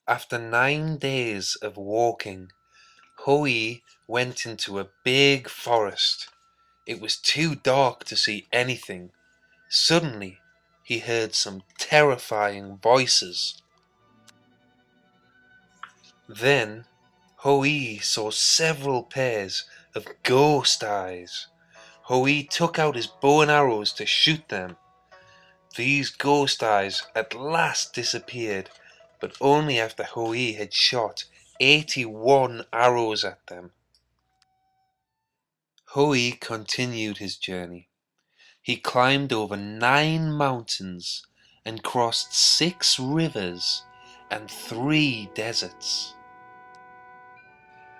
After 9 days of walking, Hui went into a big forest. It was too dark to see anything. Suddenly, he heard some terrifying voices. Then, Hui saw several pairs of ghost eyes. Hui took out his bow and arrows to shoot them. These ghost eyes at last disappeared, but only after Hui had shot 81 arrows at them. Hui continued his journey. He climbed over 9 mountains and crossed 6 rivers and 3 deserts.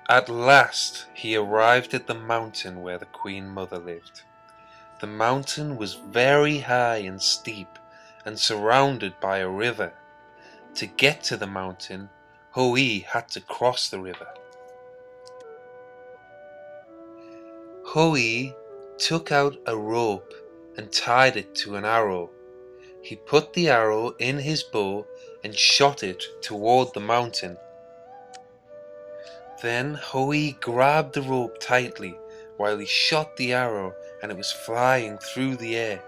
At last he arrived at the mountain where the Queen Mother lived. The mountain was very high and steep and surrounded by a river. To get to the mountain, Hui had to cross the river. Hui took out a rope and tied it to an arrow. He put the arrow in his bow and shot it toward the mountain. Then Hui grabbed the rope tightly while he shot the arrow, and it was flying through the air.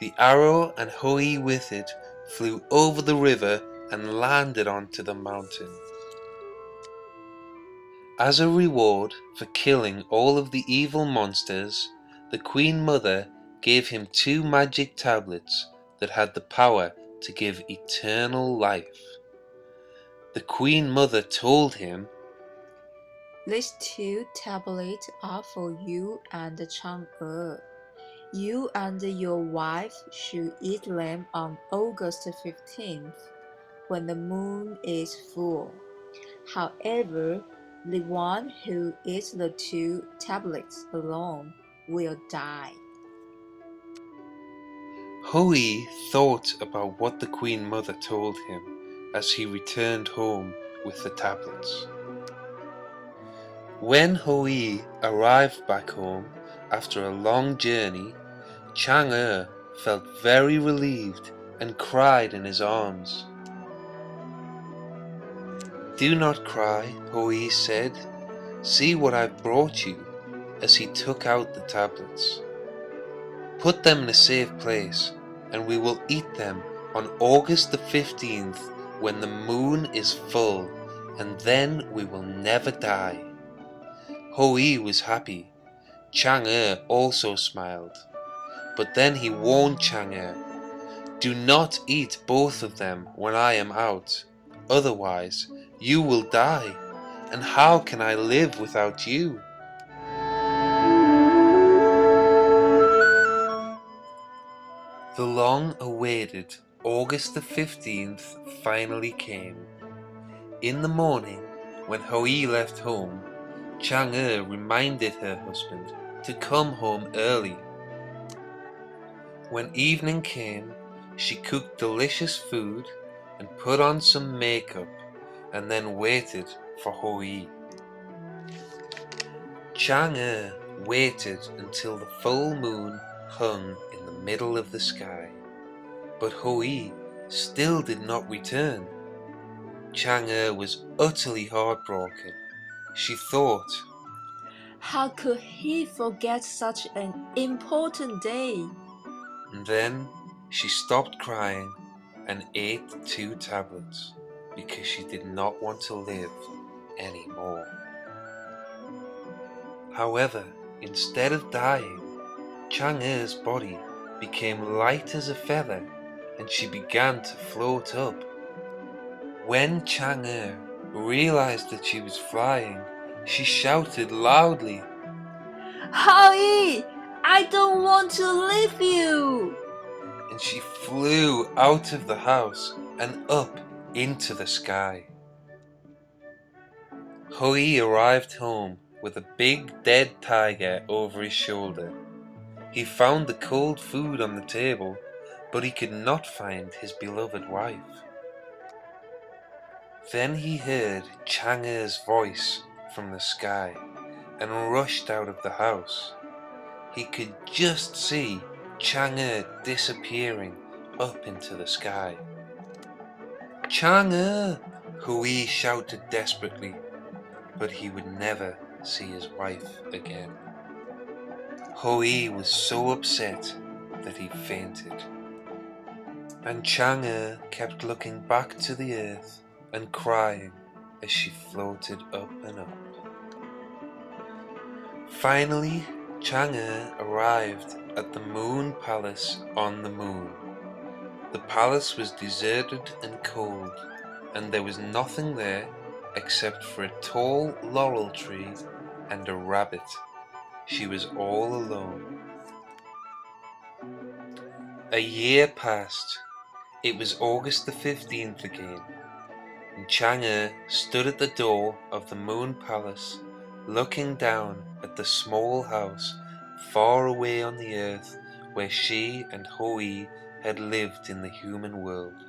The arrow and Hui with it flew over the river and landed onto the mountain. As a reward for killing all of the evil monsters, the Queen Mother gave him 2 magic tablets that had the power to give eternal life. The Queen Mother told him, These 2 tablets are for you and Chang'e. You and your wife should eat them on August 15th, when the moon is full. However, the one who eats the 2 tablets alone will die. Hui thought about what the Queen Mother told him as he returned home with the tablets. When Hui arrived back home after a long journey, Chang'e felt very relieved and cried in his arms. "Do not cry," Hui said. "See what I've brought you," as he took out the tablets. "Put them in a safe place, and we will eat them on August the 15th when the moon is full, and then we will never die." Hui was happy. Chang'e also smiled. But then he warned Chang'e, "Do not eat both of them when I am out, otherwise you will die, and how can I live without you?" The long-awaited August the 15th finally came. In the morning, when Hui left home, Chang'e reminded her husband to come home early. When evening came, she cooked delicious food and put on some makeup, and then waited for Hui. Chang'e waited until the full moon hung in the middle of the sky, but Hui still did not return. Chang'e was utterly heartbroken. She thought, How could he forget such an important day? and then she stopped crying and ate 2 tablets because she did not want to live anymore. However, instead of dying, Chang'e's body became light as a feather, and she began to float up. When Chang'e realized that she was flying, she shouted loudly, Hui, I don't want to leave you! and she flew out of the house and up into the sky. Hui arrived home with a big dead tiger over his shoulder. He found the cold food on the table, but he could not find his beloved wife. Then he heard Chang'e's voice from the sky and rushed out of the house. He could just see Chang'e disappearing up into the sky. "Chang'e, Hui shouted desperately, but he would never see his wife again. Hui was so upset that he fainted. And Chang'e kept looking back to the earth and crying as she floated up and up. Finally, Chang'e arrived at the Moon Palace on the moon. The palace was deserted and cold, and there was nothing there except for a tall laurel tree and a rabbit. She was all alone. A year passed. It was August the 15th again, and Chang'e stood at the door of the Moon Palace, looking down at the small house far away on the earth where she and Hui had lived in the human world.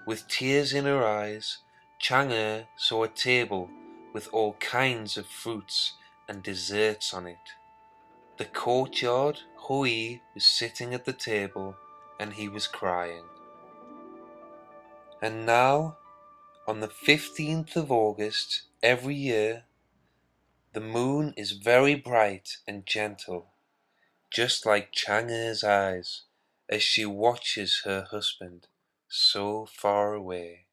With tears in her eyes, Chang'e saw a table with all kinds of fruits and desserts on it. The courtyard, Hui was sitting at the table and he was crying. And now, on the 15th of August every year, the moon is very bright and gentle, just like Chang'e's eyes as she watches her husband so far away.